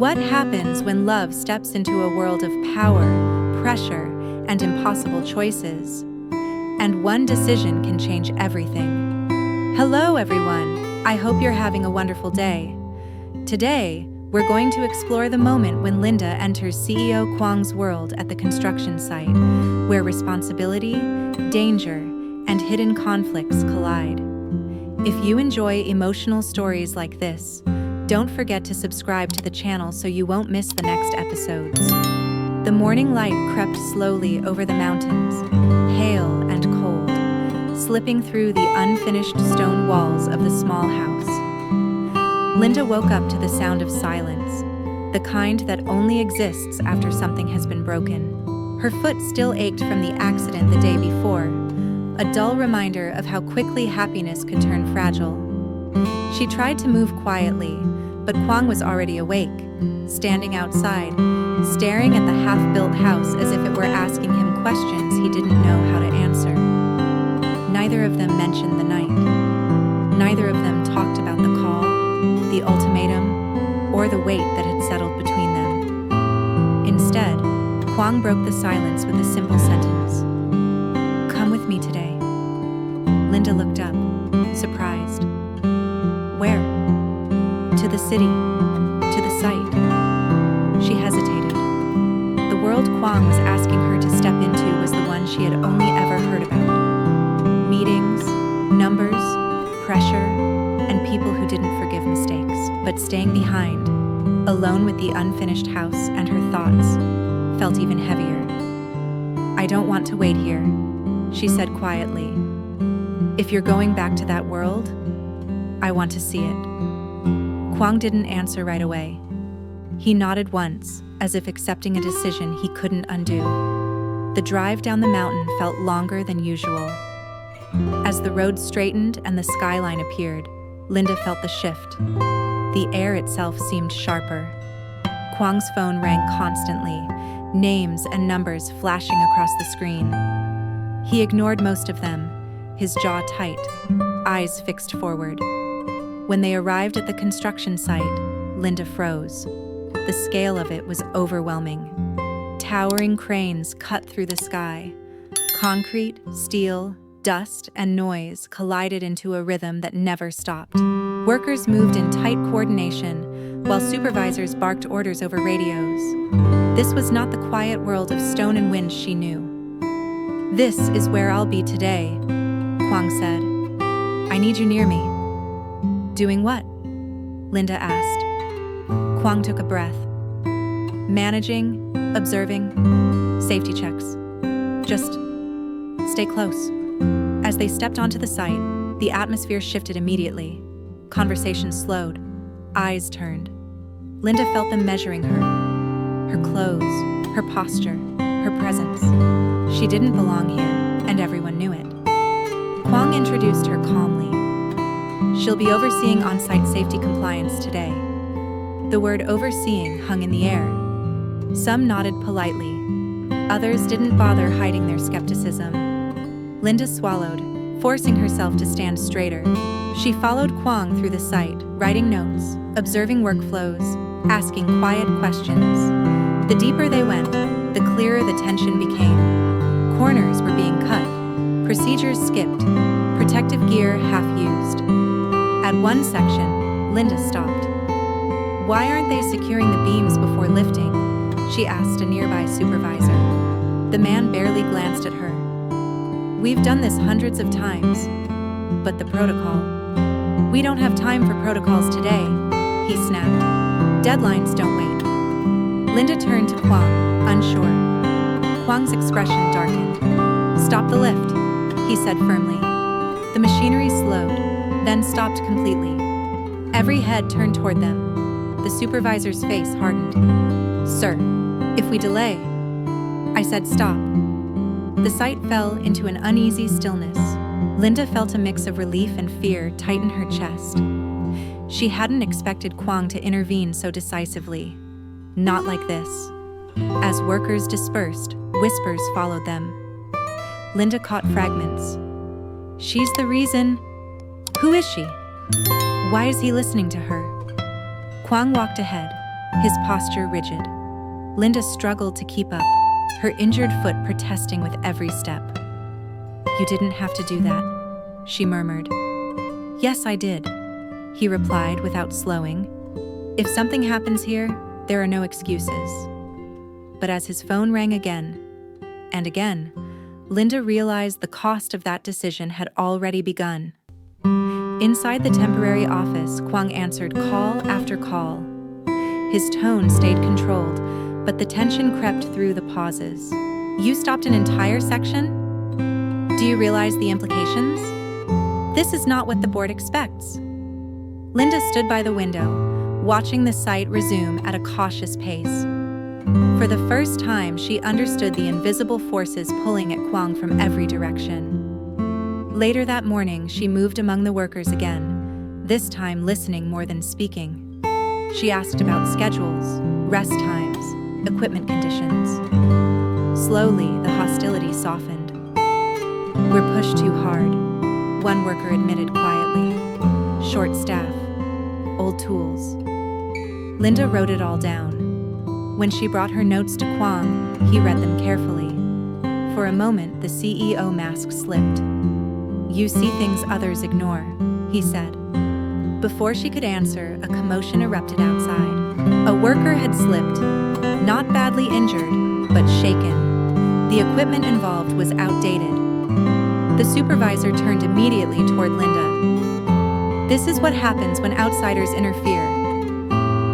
What happens when love steps into a world of power, pressure, and impossible choices? And one decision can change everything. Hello, everyone. I hope you're having a wonderful day. Today, we're going to explore the moment when Linda enters CEO Quang's world at the construction site, where responsibility, danger, and hidden conflicts collide. If you enjoy emotional stories like this, don't forget to subscribe to the channel so you won't miss the next episodes. The morning light crept slowly over the mountains, pale and cold, slipping through the unfinished stone walls of the small house. Linda woke up to the sound of silence, the kind that only exists after something has been broken. Her foot still ached from the accident the day before, a dull reminder of how quickly happiness could turn fragile. She tried to move quietly, but Quang was already awake, standing outside, staring at the half-built house as if it were asking him questions he didn't know how to answer. Neither of them mentioned the night. Neither of them talked about the call, the ultimatum, or the weight that had settled between them. Instead, Quang broke the silence with a simple sentence. "Come with me today." Linda looked up, surprised. "Where?" "To the city, to the site." She hesitated. The world Quang was asking her to step into was the one she had only ever heard about. Meetings, numbers, pressure, and people who didn't forgive mistakes. But staying behind, alone with the unfinished house and her thoughts, felt even heavier. "I don't want to wait here," she said quietly. "If you're going back to that world, I want to see it." Quang didn't answer right away. He nodded once, as if accepting a decision he couldn't undo. The drive down the mountain felt longer than usual. As the road straightened and the skyline appeared, Linda felt the shift. The air itself seemed sharper. Quang's phone rang constantly, names and numbers flashing across the screen. He ignored most of them, his jaw tight, eyes fixed forward. When they arrived at the construction site, Linda froze. The scale of it was overwhelming. Towering cranes cut through the sky. Concrete, steel, dust, and noise collided into a rhythm that never stopped. Workers moved in tight coordination, while supervisors barked orders over radios. This was not the quiet world of stone and wind she knew. "This is where I'll be today," Quang said. "I need you near me." "Doing what?" Linda asked. Quang took a breath. "Managing, observing, safety checks. Just stay close." As they stepped onto the site, the atmosphere shifted immediately. Conversation slowed. Eyes turned. Linda felt them measuring her. Her clothes, her posture, her presence. She didn't belong here, and everyone knew it. Quang introduced her calmly. "She'll be overseeing on-site safety compliance today." The word overseeing hung in the air. Some nodded politely. Others didn't bother hiding their skepticism. Linda swallowed, forcing herself to stand straighter. She followed Quang through the site, writing notes, observing workflows, asking quiet questions. The deeper they went, the clearer the tension became. Corners were being cut, procedures skipped, protective gear half used. At one section, Linda stopped. "Why aren't they securing the beams before lifting?" she asked a nearby supervisor. The man barely glanced at her. "We've done this hundreds of times. But the protocol. We don't have time for protocols today," he snapped. "Deadlines don't wait." Linda turned to Quang, unsure. Quang's expression darkened. "Stop the lift," he said firmly. The machinery slowed, then stopped completely. Every head turned toward them. The supervisor's face hardened. "Sir, if we delay..." I said stop. The site fell into an uneasy stillness. Linda felt a mix of relief and fear tighten her chest. She hadn't expected Quang to intervene so decisively. Not like this. As workers dispersed, whispers followed them. Linda caught fragments. "She's the reason..." "Who is she? Why is he listening to her?" Quang walked ahead, his posture rigid. Linda struggled to keep up, her injured foot protesting with every step. "You didn't have to do that," she murmured. "Yes, I did," he replied without slowing. "If something happens here, there are no excuses." But as his phone rang again and again, Linda realized the cost of that decision had already begun. Inside the temporary office, Quang answered call after call. His tone stayed controlled, but the tension crept through the pauses. "You stopped an entire section? Do you realize the implications? This is not what the board expects." Linda stood by the window, watching the site resume at a cautious pace. For the first time, she understood the invisible forces pulling at Quang from every direction. Later that morning, she moved among the workers again, this time listening more than speaking. She asked about schedules, rest times, equipment conditions. Slowly, the hostility softened. "We're pushed too hard," one worker admitted quietly. "Short staff, old tools." Linda wrote it all down. When she brought her notes to Quang, he read them carefully. For a moment, the CEO mask slipped. "You see things others ignore," he said. Before she could answer, a commotion erupted outside. A worker had slipped, not badly injured, but shaken. The equipment involved was outdated. The supervisor turned immediately toward Linda. "This is what happens when outsiders interfere."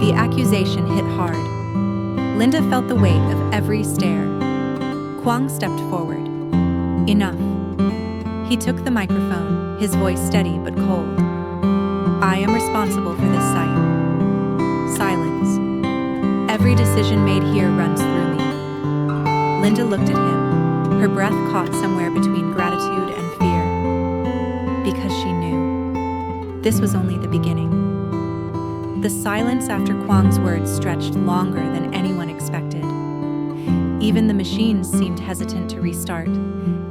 The accusation hit hard. Linda felt the weight of every stare. Quang stepped forward. "Enough." He took the microphone, his voice steady but cold. "I am responsible for this site." Silence. "Every decision made here runs through me." Linda looked at him, her breath caught somewhere between gratitude and fear. Because she knew. This was only the beginning. The silence after Quang's words stretched longer than anyone expected. Even the machines seemed hesitant to restart,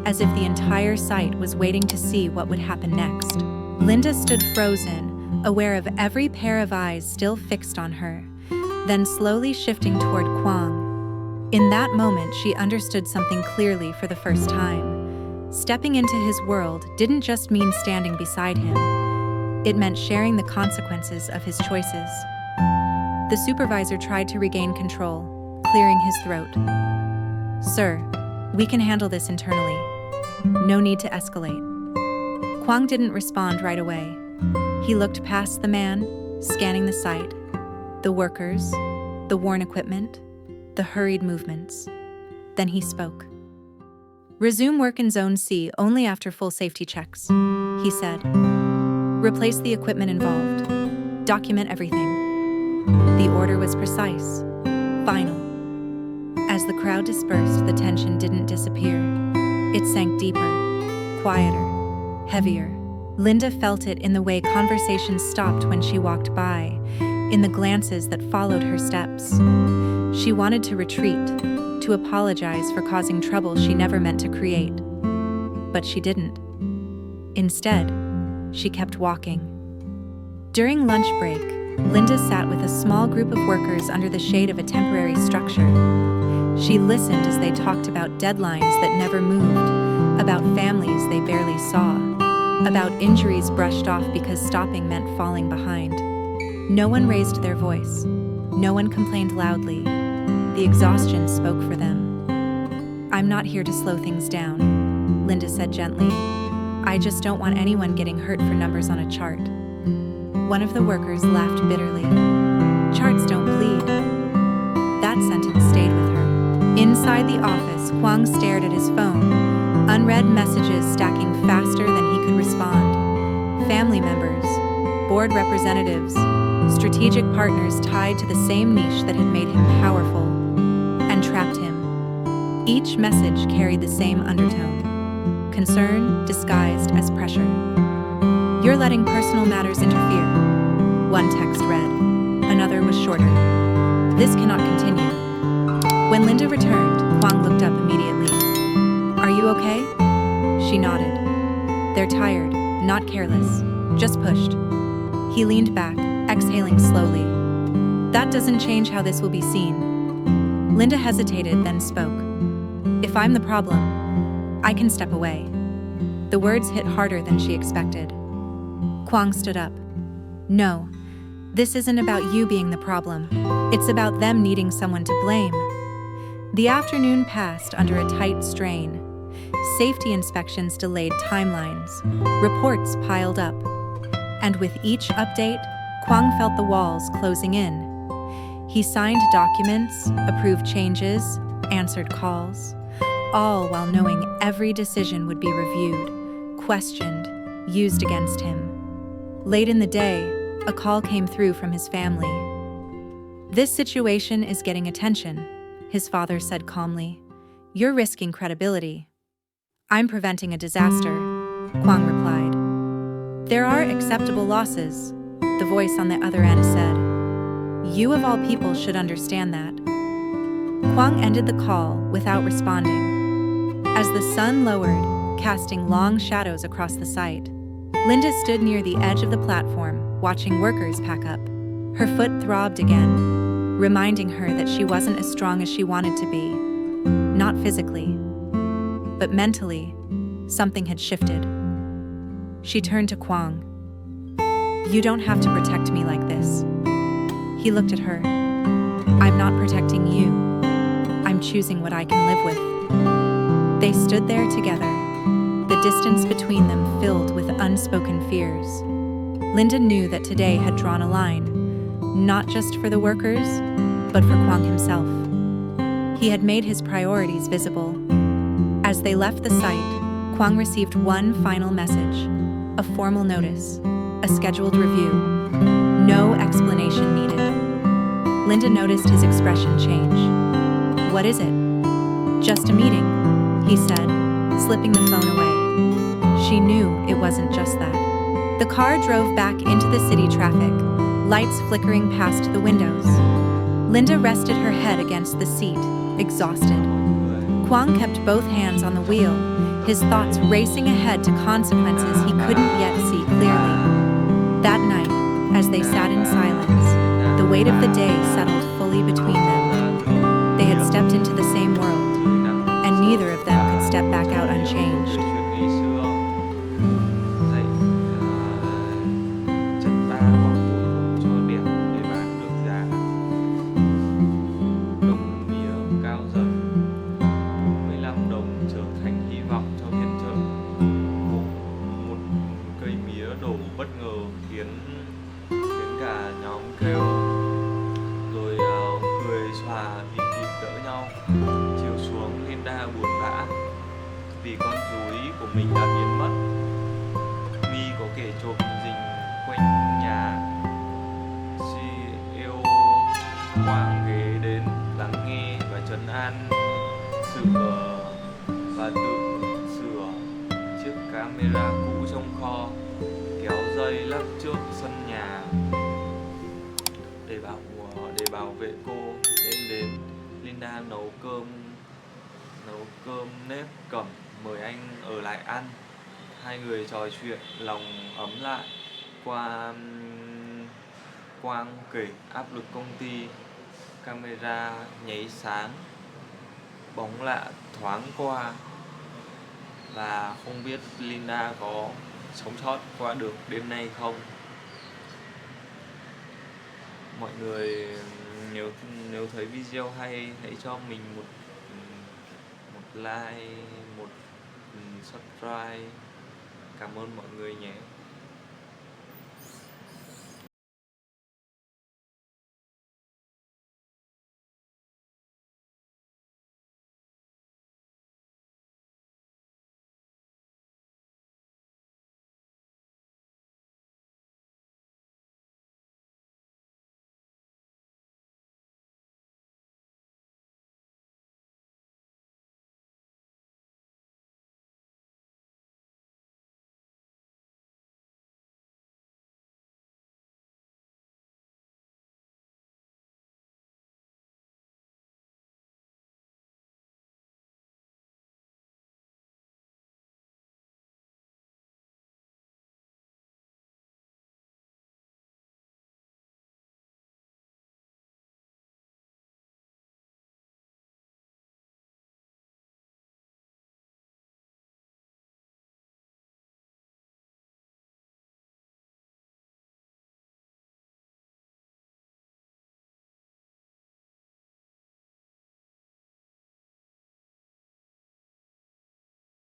as if the entire site was waiting to see what would happen next. Linda stood frozen, aware of every pair of eyes still fixed on her, then slowly shifting toward Quang. In that moment, she understood something clearly for the first time. Stepping into his world didn't just mean standing beside him. It meant sharing the consequences of his choices. The supervisor tried to regain control, clearing his throat. "Sir, we can handle this internally. No need to escalate." Quang didn't respond right away. He looked past the man, scanning the site, the workers, the worn equipment, the hurried movements. Then he spoke. "Resume work in Zone C only after full safety checks," he said. "Replace the equipment involved. Document everything." The order was precise, final. As the crowd dispersed, the tension didn't disappear. It sank deeper, quieter, heavier. Linda felt it in the way conversations stopped when she walked by, in the glances that followed her steps. She wanted to retreat, to apologize for causing trouble she never meant to create. But she didn't. Instead, she kept walking. During lunch break, Linda sat with a small group of workers under the shade of a temporary structure. She listened as they talked about deadlines that never moved, about families they barely saw, about injuries brushed off because stopping meant falling behind. No one raised their voice. No one complained loudly. The exhaustion spoke for them. "I'm not here to slow things down," Linda said gently. "I just don't want anyone getting hurt for numbers on a chart." One of the workers laughed bitterly. "Charts don't bleed." That sentence stayed with her. Inside the office, Quang stared at his phone, unread messages stacking faster than he could respond. Family members, board representatives, strategic partners tied to the same niche that had made him powerful and trapped him. Each message carried the same undertone, concern disguised as pressure. "You're letting personal matters interfere," one text read. Another was shorter. "This cannot continue." When Linda returned, Quang looked up immediately. "Are you okay?" She nodded. "They're tired, not careless, just pushed." He leaned back, exhaling slowly. That doesn't change how this will be seen. Linda hesitated, then spoke. If I'm the problem, I can step away. The words hit harder than she expected. Quang stood up. No, this isn't about you being the problem. It's about them needing someone to blame. The afternoon passed under a tight strain. Safety inspections delayed timelines. Reports piled up. And with each update, Quang felt the walls closing in. He signed documents, approved changes, answered calls, all while knowing every decision would be reviewed, questioned, used against him. Late in the day, a call came through from his family. This situation is getting attention, his father said calmly. You're risking credibility. I'm preventing a disaster, Quang replied. There are acceptable losses, the voice on the other end said. You of all people should understand that. Quang ended the call without responding. As the sun lowered, casting long shadows across the site, Linda stood near the edge of the platform, watching workers pack up. Her foot throbbed again, reminding her that she wasn't as strong as she wanted to be. Not physically, but mentally, something had shifted. She turned to Quang. You don't have to protect me like this. He looked at her. I'm not protecting you. I'm choosing what I can live with. They stood there together, the distance between them filled with unspoken fears. Linda knew that today had drawn a line, not just for the workers, but for Quang himself. He had made his priorities visible. As they left the site, Quang received one final message, a formal notice, a scheduled review. No explanation needed. Linda noticed his expression change. What is it? Just a meeting, he said, slipping the phone away. She knew it wasn't just that. The car drove back into the city traffic, lights flickering past the windows. Linda rested her head against the seat, exhausted. Quang kept both hands on the wheel, his thoughts racing ahead to consequences he couldn't yet see clearly. That night, as they sat in silence, the weight of the day settled fully between them. They had stepped into the same world, and neither of them could step back out unchanged. Bất ngờ khiến cả nhóm kêu rồi cười xòa vì kịp đỡ nhau. Chiều xuống Linda buồn bã vì con rúi của mình đã biến mất. Mi có kẻ trộm rình quanh nhà. CEO Quang ghé đến lắng nghe và trấn an và tự sửa chiếc camera cũ trong kho, kéo dây lắc trước sân nhà để bảo vệ cô. Đêm đến, Linda nấu cơm nếp cẩm mời anh ở lại ăn. Hai người trò chuyện lòng ấm lại. Quang kể áp lực công ty, camera nháy sáng, bóng lạ thoáng qua, và không biết Linda có sống sót qua được đêm nay không. Mọi người nếu thấy video hay, hãy cho mình một like, một subscribe. Cảm ơn mọi người nhé.